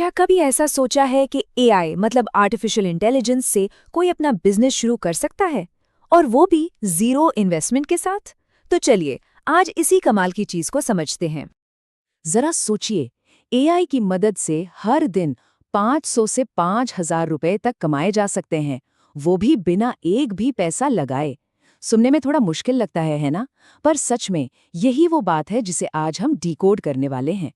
क्या कभी ऐसा सोचा है कि एआई मतलब आर्टिफिशियल इंटेलिजेंस से कोई अपना बिजनेस शुरू कर सकता है, और वो भी जीरो इन्वेस्टमेंट के साथ? तो चलिए आज इसी कमाल की चीज को समझते हैं। जरा सोचिए, एआई की मदद से हर दिन 500 से 5,000 रुपए तक कमाए जा सकते हैं, वो भी बिना एक भी पैसा लगाए। सुनने में थोड़ा मुश्किल लगता है ना? पर सच में यही वो बात है जिसे आज हम डिकोड करने वाले हैं।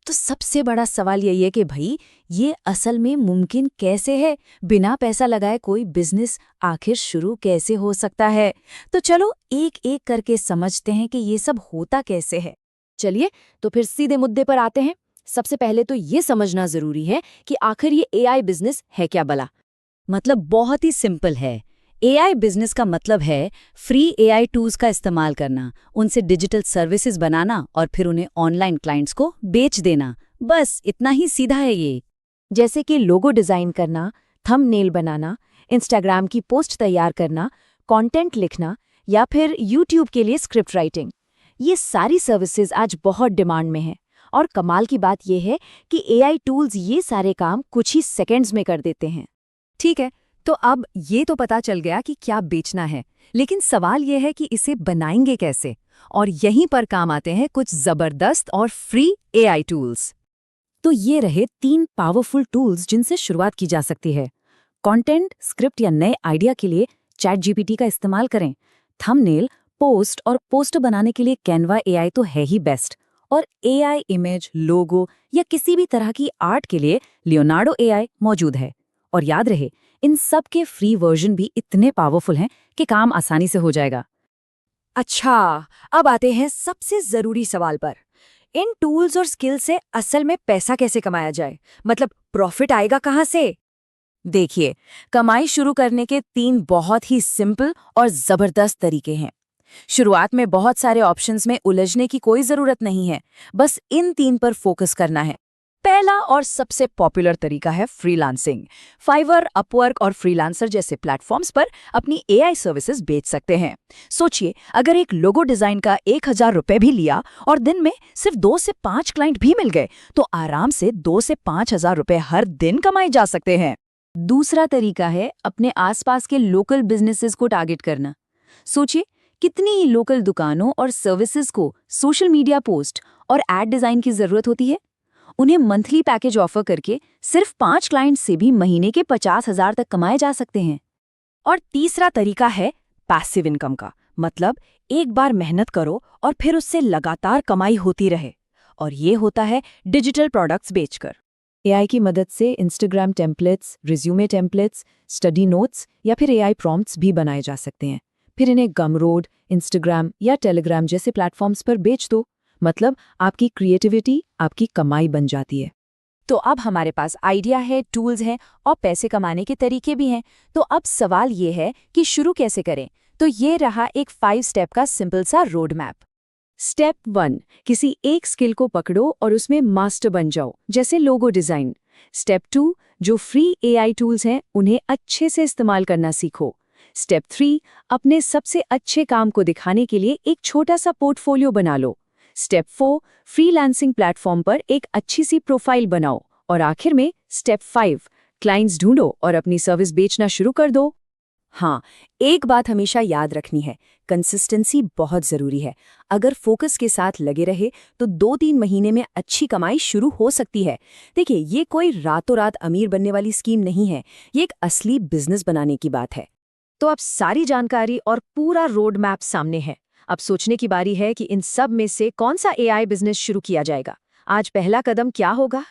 तो सबसे बड़ा सवाल यही है कि भाई ये असल में मुमकिन कैसे है? बिना पैसा लगाए कोई बिजनेस आखिर शुरू कैसे हो सकता है? तो चलो एक एक करके समझते हैं कि ये सब होता कैसे है। चलिए तो फिर सीधे मुद्दे पर आते हैं। सबसे पहले तो ये समझना जरूरी है कि आखिर ये एआई बिजनेस है क्या भला। मतलब बहुत ही सिंपल है। एआई बिजनेस का मतलब है फ्री एआई टूल्स का इस्तेमाल करना, उनसे डिजिटल सर्विसेज बनाना और फिर उन्हें ऑनलाइन क्लाइंट्स को बेच देना। बस इतना ही सीधा है ये। जैसे कि लोगो डिजाइन करना, थंबनेल बनाना, इंस्टाग्राम की पोस्ट तैयार करना, कंटेंट लिखना या फिर यूट्यूब के लिए स्क्रिप्ट राइटिंग। ये सारी सर्विसेज आज बहुत डिमांड में हैं। और कमाल की बात यह है कि एआई टूल्स ये सारे काम कुछ ही सेकंड्स में कर देते हैं। ठीक है, तो अब ये तो पता चल गया कि क्या बेचना है, लेकिन सवाल ये है कि इसे बनाएंगे कैसे? और यहीं पर काम आते हैं कुछ जबरदस्त और फ्री एआई टूल्स। तो ये रहे 3 पावरफुल टूल्स जिनसे शुरुआत की जा सकती है। कंटेंट, स्क्रिप्ट या नए आइडिया के लिए चैट जीपीटी का इस्तेमाल करें। थंबनेल, पोस्ट और पोस्टर बनाने के लिए कैनवा एआई तो है ही बेस्ट। और एआई इमेज, लोगो या किसी भी तरह की आर्ट के लिए लियोनार्डो एआई मौजूद है। और याद रहे, इन सब के फ्री वर्जन भी इतने पावरफुल हैं कि काम आसानी से हो जाएगा। अच्छा, अब आते हैं सबसे जरूरी सवाल पर। इन टूल्स और स्किल से असल में पैसा कैसे कमाया जाए? मतलब प्रॉफिट आएगा कहाँ से? देखिए, कमाई शुरू करने के 3 बहुत ही सिंपल और जबरदस्त तरीके हैं। शुरुआत में बहुत सारे ऑप्शंस में उलझने की कोई जरूरत नहीं है, बस इन 3 पर फोकस करना है। पहला और सबसे पॉपुलर तरीका है फ्रीलांसिंग। फाइवर, अपवर्क और फ्रीलांसर जैसे प्लेटफॉर्म्स पर अपनी एआई सर्विसेज बेच सकते हैं। सोचिए, अगर एक लोगो डिजाइन का 1,000 रुपए भी लिया और दिन में सिर्फ 2 से 5 क्लाइंट भी मिल गए, तो आराम से 2 से 5,000 रुपए हर दिन कमाए जा सकते हैं। दूसरा तरीका है अपने आसपास के लोकल बिजनेसेस को टारगेट करना। सोचिए, कितनी ही लोकल दुकानों और सर्विसेज को सोशल मीडिया पोस्ट और एड डिजाइन की जरूरत होती है। उन्हें मंथली पैकेज ऑफर करके सिर्फ 5 क्लाइंट से भी महीने के 50,000 तक कमाए जा सकते हैं। और तीसरा तरीका है पैसिव इनकम का। मतलब एक बार मेहनत करो और फिर उससे लगातार कमाई होती रहे। और ये होता है डिजिटल प्रोडक्ट्स बेचकर। एआई की मदद से Instagram templates, resume templates, study notes या फिर एआई प्रॉम्प्ट्स भी बनाए जा सकते हैं। फिर इन्हें गमरोड, इंस्टाग्राम या टेलीग्राम जैसे प्लेटफॉर्म्स पर बेच दो। मतलब आपकी क्रिएटिविटी आपकी कमाई बन जाती है। तो अब हमारे पास आइडिया है, टूल्स हैं और पैसे कमाने के तरीके भी हैं। तो अब सवाल ये है कि शुरू कैसे करें? तो ये रहा एक 5 स्टेप का सिंपल सा रोड मैप। स्टेप 1, किसी एक स्किल को पकड़ो और उसमें मास्टर बन जाओ, जैसे लोगो डिजाइन। स्टेप 2, जो फ्री एआई टूल्स हैं उन्हें अच्छे से इस्तेमाल करना सीखो। स्टेप 3, अपने सबसे अच्छे काम को दिखाने के लिए एक छोटा सा पोर्टफोलियो बना लो। स्टेप 4, फ्रीलांसिंग प्लेटफॉर्म पर एक अच्छी सी प्रोफाइल बनाओ। और आखिर में स्टेप 5, क्लाइंट्स ढूंढो और अपनी सर्विस बेचना शुरू कर दो। हाँ, एक बात हमेशा याद रखनी है, कंसिस्टेंसी बहुत जरूरी है। अगर फोकस के साथ लगे रहे तो 2-3 महीने में अच्छी कमाई शुरू हो सकती है। देखिए, ये कोई रातों रात अमीर बनने वाली स्कीम नहीं है, ये एक असली बिजनेस बनाने की बात है। तो अब सारी जानकारी और पूरा रोड मैप सामने है। अब सोचने की बारी है कि इन सब में से कौन सा एआई बिजनेस शुरू किया जाएगा। आज पहला कदम क्या होगा?